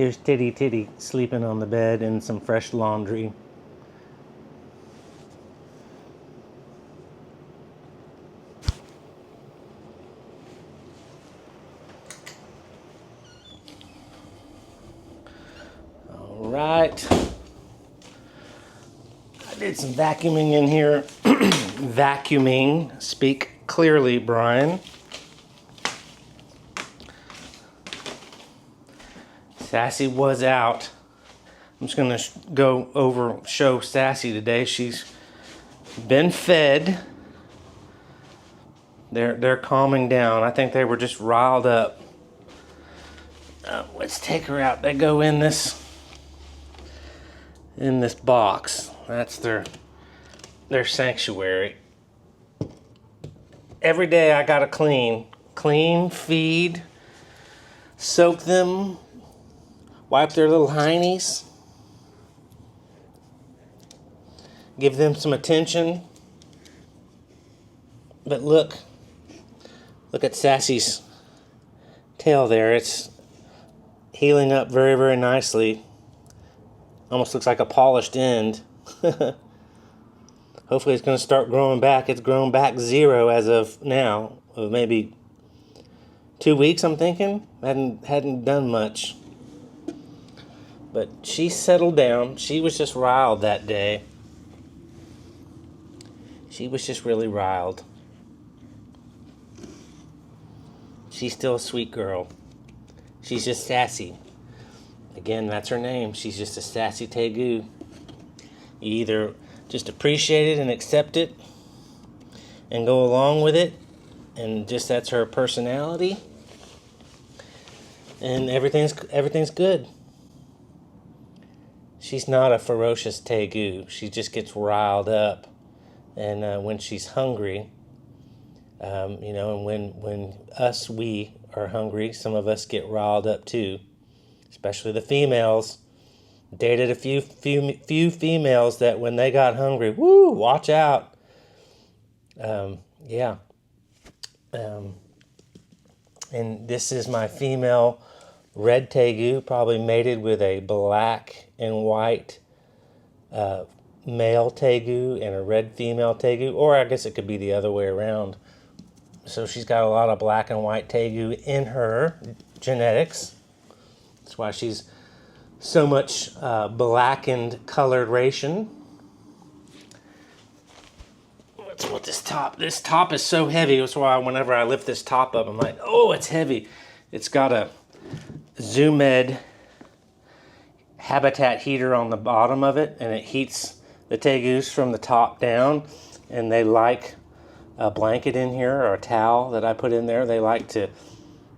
Here's Titty Titty sleeping on the bed in some fresh laundry. All right. I did some vacuuming in here. Vacuuming. Speak clearly, Brian. Sassy was out. I'm just gonna show Sassy today. She's been fed. They're calming down. I think they were just riled up. Let's take her out. They go in this box. That's their sanctuary. Every day I gotta clean, feed, soak them, wipe their little heinies, give them some attention. But look at Sassy's tail there. It's healing up very, very nicely. Almost looks like a polished end. Hopefully it's going to start growing back. It's grown back 0 as of now, of maybe 2 weeks, I'm thinking. Hadn't done much. But she settled down. She was just riled that day. She was just really riled. She's still a sweet girl. She's just sassy. Again, that's her name. She's just a Sassy Tegu. You either just appreciate it and accept it and go along with it, and just that's her personality, and everything's good. She's not a ferocious Tegu. She just gets riled up, and when she's hungry, and when we are hungry, some of us get riled up too, especially the females. Dated a few females that when they got hungry, woo, watch out. And this is my female red Tegu, probably mated with a black and white male Tegu and a red female Tegu, or I guess it could be the other way around. So she's got a lot of black and white Tegu in her genetics. That's why she's so much blackened coloration. Let's put this top. This top is so heavy. That's why whenever I lift this top up, I'm like, oh, it's heavy. It's got a Zoomed habitat heater on the bottom of it, and it heats the Tegus from the top down, and they like a blanket in here or a towel that I put in there. They like to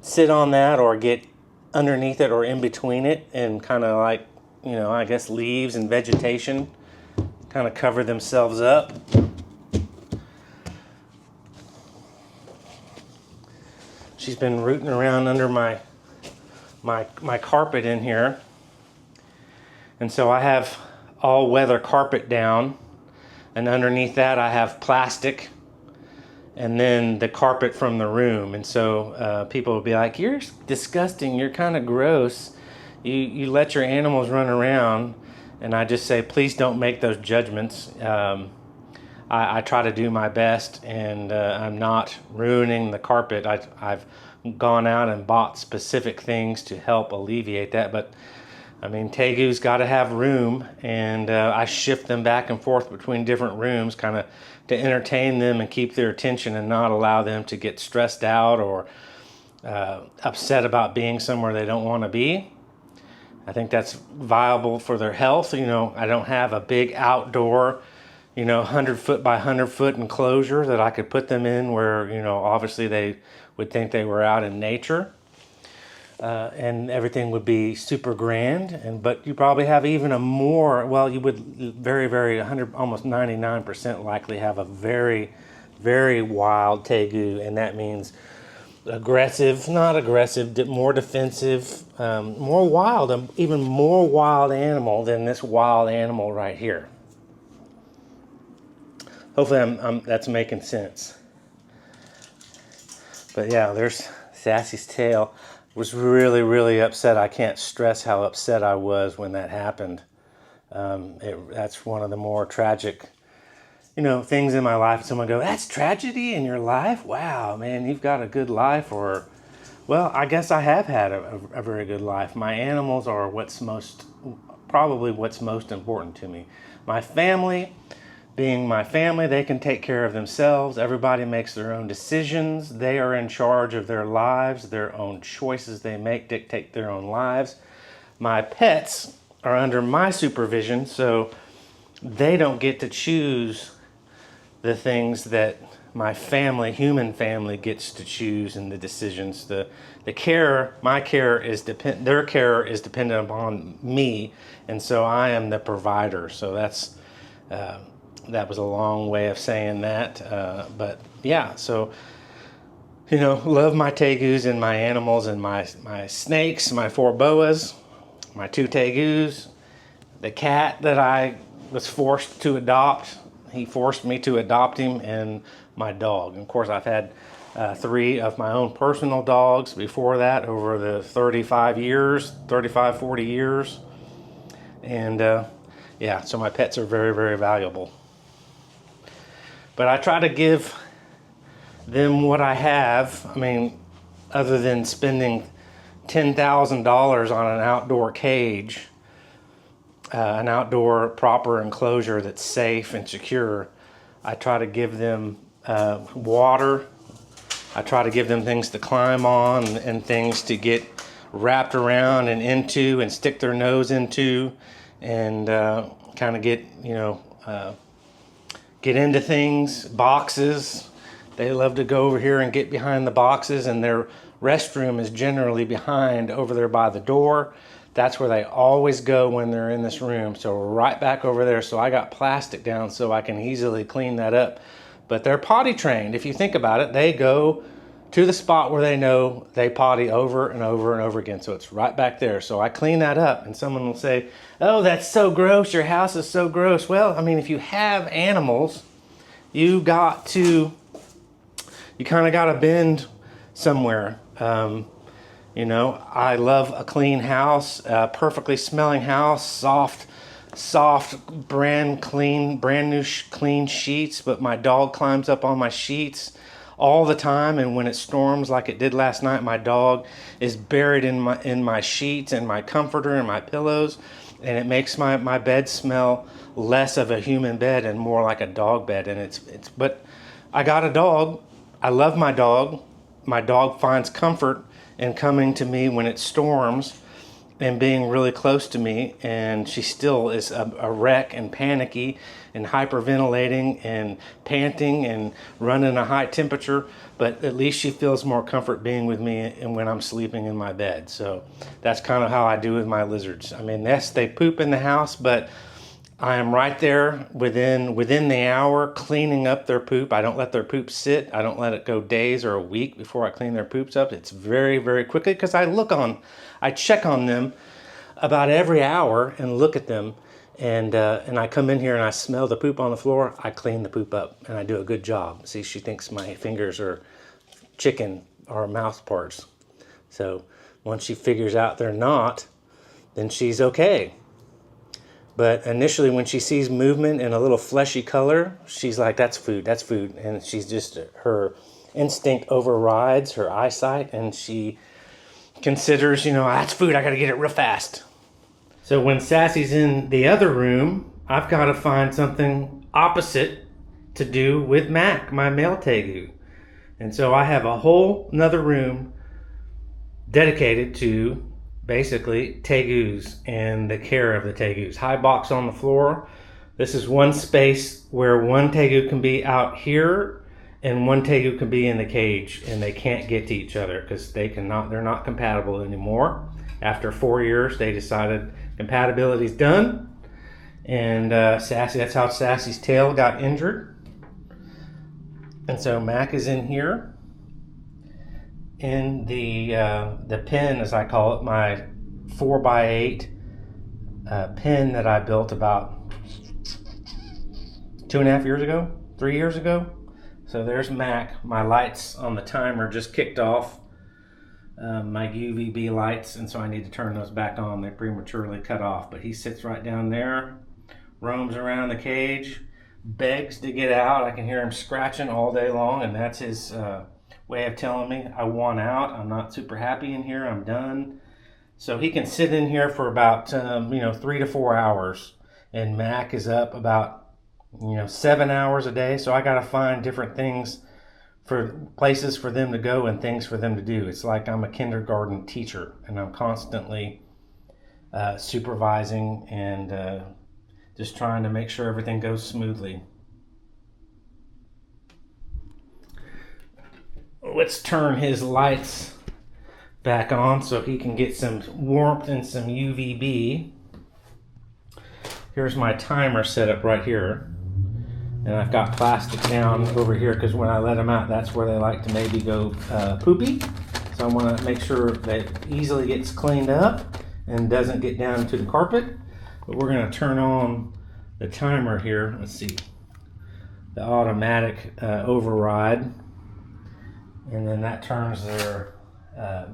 sit on that or get underneath it or in between it, and kind of like, I guess leaves and vegetation kind of cover themselves up. She's been rooting around under my carpet in here, and so I have all weather carpet down, and underneath that I have plastic, and then the carpet from the room. And so people will be like, you're disgusting, you're kind of gross, you let your animals run around. And I just say, please don't make those judgments. I try to do my best, and I'm not ruining the carpet. I've gone out and bought specific things to help alleviate that, but I mean, Tegu's got to have room, and I shift them back and forth between different rooms, kind of to entertain them and keep their attention and not allow them to get stressed out or upset about being somewhere they don't want to be. I think that's viable for their health. I don't have a big outdoor, 100-foot by 100-foot enclosure that I could put them in where, obviously they would think they were out in nature. And everything would be super grand, but you probably have even you would very, very 100, almost 99% likely have a very, very wild Tegu, and that means not aggressive, more defensive, more wild, even more wild animal than this wild animal right here. Hopefully that's making sense. But yeah, there's Sassy's tail. was really, really upset. I can't stress how upset I was when that happened. That's one of the more tragic, things in my life. Someone go, "That's tragedy in your life? Wow, man, you've got a good life." Or, well, I guess I have had a very good life. My animals are probably what's most important to me. My family, being my family, they can take care of themselves. Everybody makes their own decisions. They are in charge of their lives. Their own choices they make dictate their own lives. My pets are under my supervision, so they don't get to choose the things that my family, human family, gets to choose in the decisions. My care their care is dependent upon me, and so I am the provider. So that was a long way of saying that, but yeah. So love my tegus and my animals and my snakes, my 4 boas, my 2 tegus, the cat that I was forced to adopt. He forced me to adopt him, and my dog. And of course, I've had 3 of my own personal dogs before that over the 40 years. And yeah, so my pets are very, very valuable. But I try to give them what I have. I mean, other than spending $10,000 on an outdoor cage, an outdoor proper enclosure that's safe and secure, I try to give them water. I try to give them things to climb on and things to get wrapped around and into and stick their nose into, and kind of get into things, boxes. They love to go over here and get behind the boxes, and their restroom is generally behind over there by the door. That's where they always go when they're in this room. So right back over there. So I got plastic down so I can easily clean that up. But they're potty trained. If you think about it, they go to the spot where they know they potty over and over and over again. So it's right back there. So I clean that up, and someone will say, "Oh, that's so gross. Your house is so gross." Well, I mean, if you have animals, you kind of got to bend somewhere. I love a clean house, a perfectly smelling house, soft, brand new clean sheets. But my dog climbs up on my sheets all the time, and when it storms like it did last night, my dog is buried in my sheets and my comforter and my pillows, and it makes my bed smell less of a human bed and more like a dog bed. And but I got a dog. I love my dog. My dog finds comfort in coming to me when it storms and being really close to me, and she still is a wreck and panicky and hyperventilating and panting and running a high temperature, but at least she feels more comfort being with me and when I'm sleeping in my bed. So that's kind of how I do with my lizards. I mean, yes, they poop in the house, but I am right there within the hour cleaning up their poop. I don't let their poop sit. I don't let it go days or a week before I clean their poops up. It's very, very quickly, because I check on them about every hour and look at them. And I come in here and I smell the poop on the floor. I clean the poop up, and I do a good job. See, she thinks my fingers are chicken or mouth parts. So once she figures out they're not, then she's okay. But initially, when she sees movement and a little fleshy color, she's like, "That's food, that's food." And her instinct overrides her eyesight, and she considers, "That's food, I gotta get it real fast." So when Sassy's in the other room, I've got to find something opposite to do with Mac, my male tegu. And so I have a whole nother room dedicated to basically tegus and the care of the tegus. High box on the floor. This is one space where one tegu can be out here and one tegu can be in the cage, and they can't get to each other because they're not compatible anymore. After 4 years, they decided compatibility's done, and that's how Sassy's tail got injured. And so Mac is in here in the pen, as I call it, my 4x8 pen that I built about 3 years ago. So there's Mac. My lights on the timer just kicked off. my UVB lights, and so I need to turn those back on. They prematurely cut off, but he sits right down there, roams around the cage, begs to get out. I can hear him scratching all day long, and that's his way of telling me I want out. I'm not super happy in here. I'm done. So he can sit in here for about 3 to 4 hours, and Mac is up about 7 hours a day. So I got to find different things, for places for them to go and things for them to do. It's like I'm a kindergarten teacher, and I'm constantly supervising and just trying to make sure everything goes smoothly. Let's turn his lights back on so he can get some warmth and some UVB. Here's my timer set up right here. And I've got plastic down over here because when I let them out, that's where they like to maybe go poopy. So I want to make sure that it easily gets cleaned up and doesn't get down into the carpet. But we're going to turn on the timer here. Let's see. The automatic override. And then that turns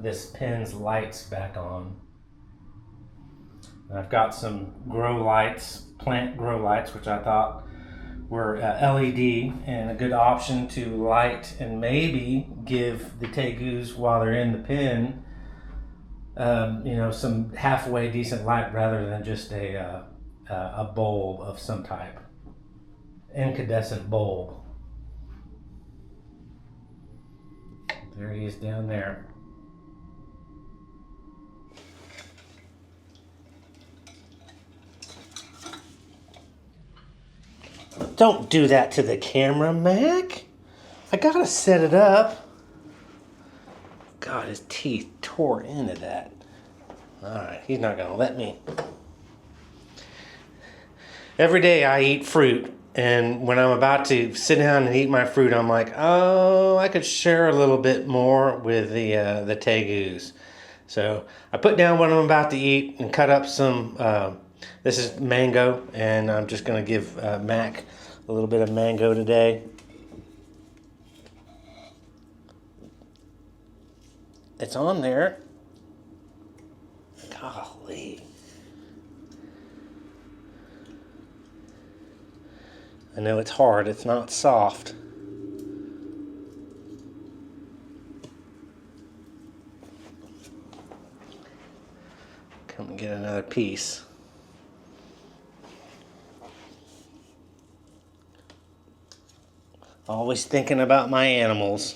this pen's lights back on. And I've got some grow lights, plant grow lights, which I thought were LED and a good option to light and maybe give the tegus while they're in the pen, some halfway decent light rather than just a bulb of some type, incandescent bulb. There he is down there. Don't do that to the camera, Mac. I gotta set it up. God, his teeth tore into that. Alright, he's not gonna let me. Every day I eat fruit, and when I'm about to sit down and eat my fruit, I'm like, oh, I could share a little bit more with the tegus. So I put down what I'm about to eat and cut up some, this is mango, and I'm just gonna give Mac a little bit of mango today. It's on there. Golly. I know it's hard, it's not soft. Come and get another piece. Always thinking about my animals.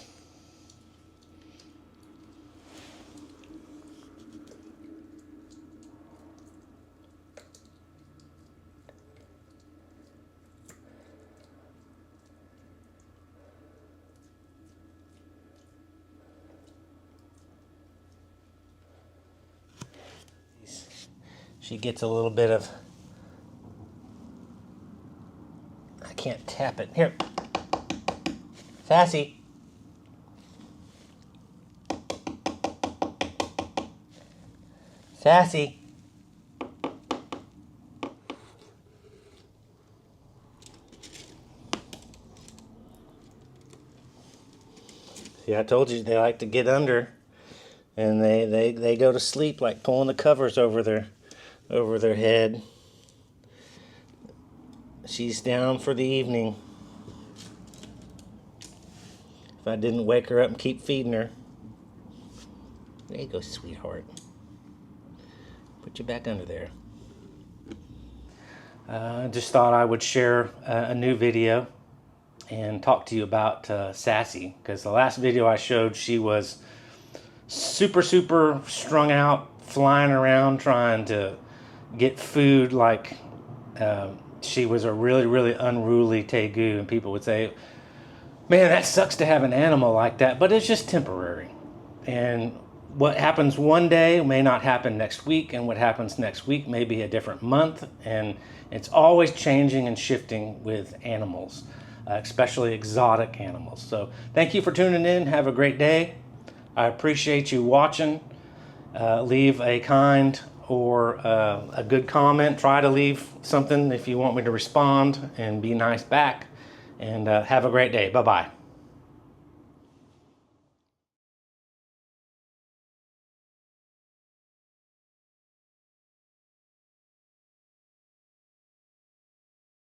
She gets a little bit of, I can't tap it. Here. Sassy. Sassy. See, I told you they like to get under, and they go to sleep like pulling the covers over their head. She's down for the evening. If I didn't wake her up and keep feeding her. There you go, sweetheart. Put you back under there. I just thought I would share a new video and talk to you about Sassy, because the last video I showed, she was super strung out, flying around trying to get food like she was a really unruly tegu, and people would say, man, that sucks to have an animal like that, but it's just temporary. And what happens one day may not happen next week, and what happens next week may be a different month, and it's always changing and shifting with animals, especially exotic animals. So thank you for tuning in. Have a great day. I appreciate you watching. Leave a kind or a good comment. Try to leave something if you want me to respond, and be nice back. And have a great day. Bye-bye.